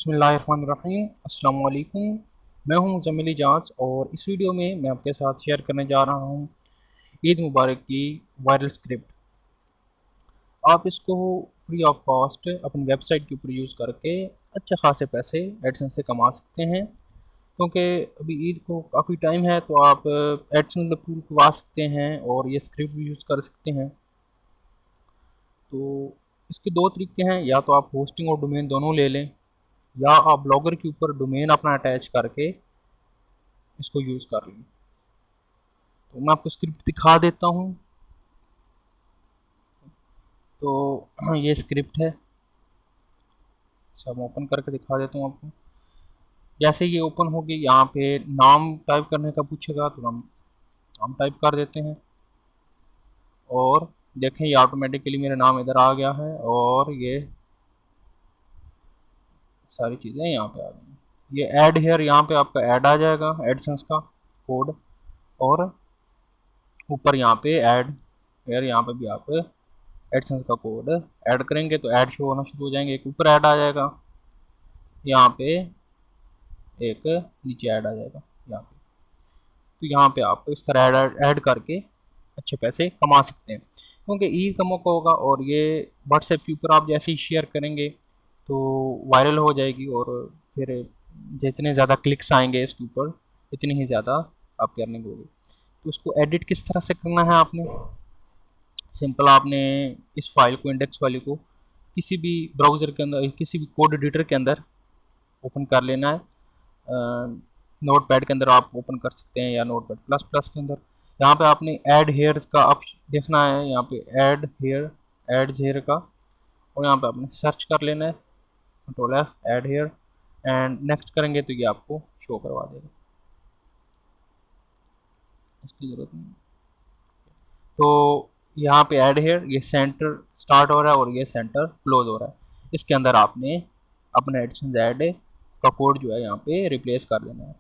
बिस्मिल्लाहिर्रहमानिर्रहीम। अस्सलाम वालेकुम। मैं हूं मुज़म्मिल इजाज़ और इस वीडियो में मैं आपके साथ शेयर करने जा रहा हूं ईद मुबारक की वायरल स्क्रिप्ट। आप इसको फ्री ऑफ कॉस्ट अपनी वेबसाइट के ऊपर यूज़ करके अच्छे खासे पैसे एडसेंस से कमा सकते हैं, क्योंकि अभी ईद को काफ़ी टाइम है तो आप एडसेंस अप्रूव करवा सकते हैं और ये स्क्रिप्ट भी यूज़ कर सकते हैं। तो इसके दो तरीके हैं, या तो आप होस्टिंग और डोमेन दोनों ले लें, या आप ब्लॉगर के ऊपर डोमेन अपना अटैच करके इसको यूज़ कर लें। तो मैं आपको स्क्रिप्ट दिखा देता हूँ। तो ये स्क्रिप्ट है, सब ओपन करके दिखा देता हूँ आपको। जैसे ये ओपन होगी, यहाँ पे नाम टाइप करने का पूछेगा तो हम नाम टाइप कर देते हैं और देखें ये ऑटोमेटिकली मेरा नाम इधर आ गया है और ये सारी चीज़ें यहाँ पे आ गई। ये ऐड हेयर, यहाँ पे आपका ऐड आ जाएगा एडसेंस का कोड, और ऊपर यहाँ पे ऐड हेयर, यहाँ पे भी आप एडसेंस का कोड ऐड करेंगे तो ऐड शो होना शुरू हो जाएंगे। एक ऊपर ऐड आ जाएगा, यहाँ पे एक नीचे ऐड आ जाएगा यहाँ पे। तो यहाँ पे आप इस तरह ऐड करके अच्छे पैसे कमा सकते हैं, क्योंकि ईद का मौका होगा और ये व्हाट्सएप के ऊपर आप जैसे ही शेयर करेंगे तो वायरल हो जाएगी, और फिर जितने ज़्यादा क्लिक्स आएंगे इसके ऊपर इतनी ही ज़्यादा आपकी अर्निंग होगी। तो उसको एडिट किस तरह से करना है, आपने सिंपल आपने इस फाइल को, इंडेक्स फाइल को किसी भी ब्राउज़र के अंदर, किसी भी कोड एडिटर के अंदर ओपन कर लेना है। नोट पैड के अंदर आप ओपन कर सकते हैं या नोट पैड प्लस प्लस के अंदर। यहाँ पे आपने ऐड हेयर्स का ऑप्शन देखना है, यहाँ पे ऐड हेयर, एड्स हेयर का, और यहाँ पे आपने सर्च कर लेना है, control F, add here, and next करेंगे तो ये आपको शो करवा देगा। इसकी ज़रूरत नहीं। तो यहाँ पे ऐड हेयर, ये सेंटर स्टार्ट हो रहा है और ये सेंटर क्लोज हो रहा है। इसके अंदर आपने अपना एडसेंस ऐड का कोड जो है यहाँ पे रिप्लेस कर देना है।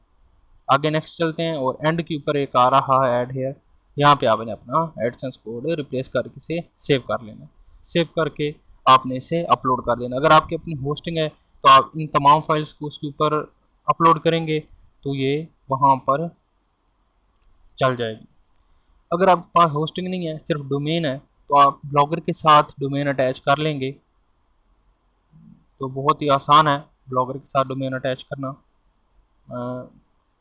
आगे नेक्स्ट चलते हैं, और एंड के ऊपर एक आ रहा है ऐड हेयर, यहाँ पे आपने अपना एडसेंस कोड रिप्लेस करके इसे सेव कर लेना है। सेव करके आपने इसे अपलोड कर देना। अगर आपकी अपनी होस्टिंग है तो आप इन तमाम फाइल्स को उसके ऊपर अपलोड करेंगे तो ये वहाँ पर चल जाएगी। अगर आपके पास होस्टिंग नहीं है, सिर्फ डोमेन है, तो आप ब्लॉगर के साथ डोमेन अटैच कर लेंगे। तो बहुत ही आसान है ब्लॉगर के साथ डोमेन अटैच करना।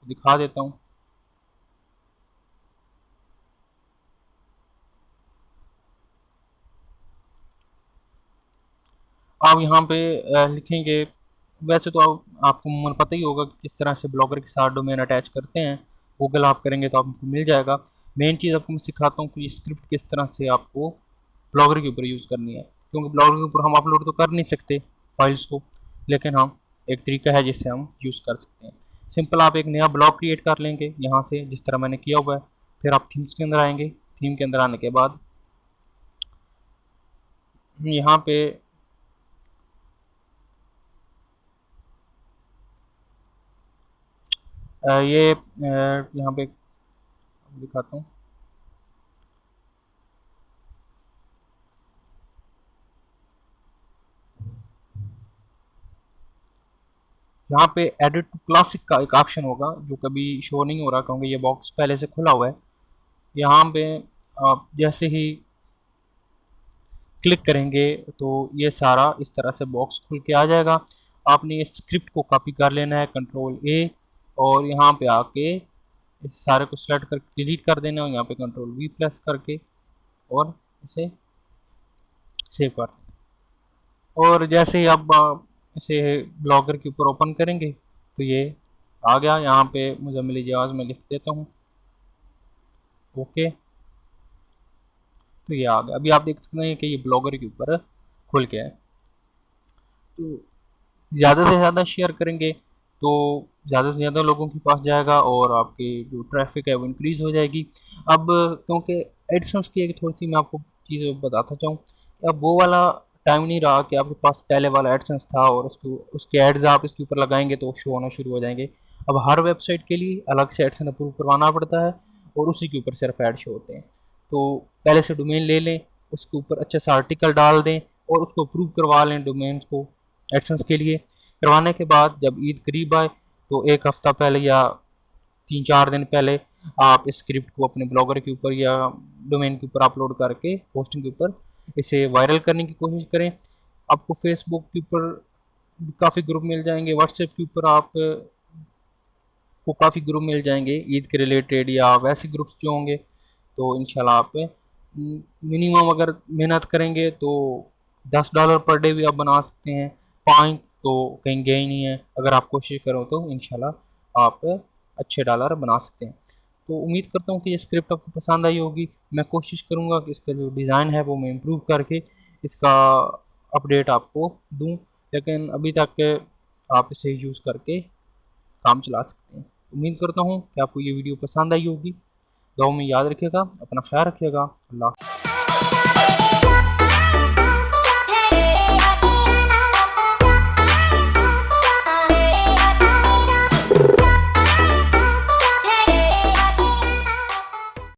दिखा देता हूँ। आप यहाँ पे लिखेंगे, वैसे तो आपको मन पता ही होगा कि किस तरह से ब्लॉगर के साथ डोमेन अटैच करते हैं। गूगल आप करेंगे तो आपको मिल जाएगा। मेन चीज़ आपको मैं सिखाता हूँ कि ये स्क्रिप्ट किस तरह से आपको ब्लॉगर के ऊपर यूज़ करनी है, क्योंकि ब्लॉगर के ऊपर हम अपलोड तो कर नहीं सकते फाइल्स को, लेकिन हम एक तरीका है जिससे हम यूज़ कर सकते हैं। सिंपल आप एक नया ब्लॉग क्रिएट कर लेंगे यहाँ से, जिस तरह मैंने किया हुआ है। फिर आप थीम्स के अंदर आएंगे। थीम के अंदर आने के बाद यहाँ पे ये यहाँ पे दिखाता हूँ। यहाँ पे एडिट टू क्लासिक का एक ऑप्शन होगा जो कभी शो नहीं हो रहा, क्योंकि ये बॉक्स पहले से खुला हुआ है। यहाँ पे आप जैसे ही क्लिक करेंगे तो ये सारा इस तरह से बॉक्स खुल के आ जाएगा। आपने इस स्क्रिप्ट को कॉपी कर लेना है, कंट्रोल ए, और यहाँ पे आके इस सारे को सेलेक्ट कर डिलीट कर देना है, यहाँ पे कंट्रोल वी प्रेस करके और इसे सेव कर देना। और जैसे ही आप इसे ब्लॉगर के ऊपर ओपन करेंगे तो ये आ गया। यहाँ पे मुज़म्मिल इजाज़ में लिख देता हूँ, ओके। तो ये आ गया। अभी आप देख सकते हैं कि ये ब्लॉगर के ऊपर खुल के है। तो ज़्यादा से ज़्यादा शेयर करेंगे तो ज़्यादा से ज़्यादा लोगों के पास जाएगा और आपकी जो ट्रैफिक है वो इंक्रीज़ हो जाएगी। अब क्योंकि एडसेंस की एक थोड़ी सी मैं आपको चीज़ बताता चाहूँ कि अब वो वाला टाइम नहीं रहा कि आपके पास पहले वाला एडसेंस था और उसके एड्स आप इसके ऊपर लगाएंगे तो शो होना शुरू हो जाएंगे। अब हर वेबसाइट के लिए अलग से एडसेंस अप्रूव करवाना पड़ता है और उसी के ऊपर सिर्फ ऐड शो होते हैं। तो पहले से डोमेन ले लें, उसके ऊपर अच्छे सा आर्टिकल डाल दें और उसको अप्रूव करवा लें डोमेन को एडसेंस के लिए। करवाने के बाद जब ईद करीब आए तो एक हफ्ता पहले या 3-4 दिन पहले आप इस स्क्रिप्ट को अपने ब्लॉगर के ऊपर या डोमेन के ऊपर अपलोड करके पोस्टिंग के ऊपर इसे वायरल करने की कोशिश करें। आपको फेसबुक के ऊपर काफ़ी ग्रुप मिल जाएंगे, व्हाट्सएप के ऊपर आप को काफ़ी ग्रुप मिल जाएंगे ईद के रिलेटेड या वैसे ग्रुप्स जो होंगे। तो इंशाल्लाह आप मिनिमम अगर मेहनत करेंगे तो $10 पर डे भी आप बना सकते हैं। 5 तो कहीं गए ही नहीं है, अगर आप कोशिश करो तो इंशाल्लाह आप अच्छे डॉलर बना सकते हैं। तो उम्मीद करता हूँ कि ये स्क्रिप्ट आपको पसंद आई होगी। मैं कोशिश करूँगा कि इसका जो डिज़ाइन है वो मैं इम्प्रूव करके इसका अपडेट आपको दूँ, लेकिन अभी तक आप इसे यूज़ करके काम चला सकते हैं। उम्मीद करता हूँ कि आपको ये वीडियो पसंद आई होगी। दुआ में याद रखिएगा, अपना ख्याल रखिएगा। अल्लाह।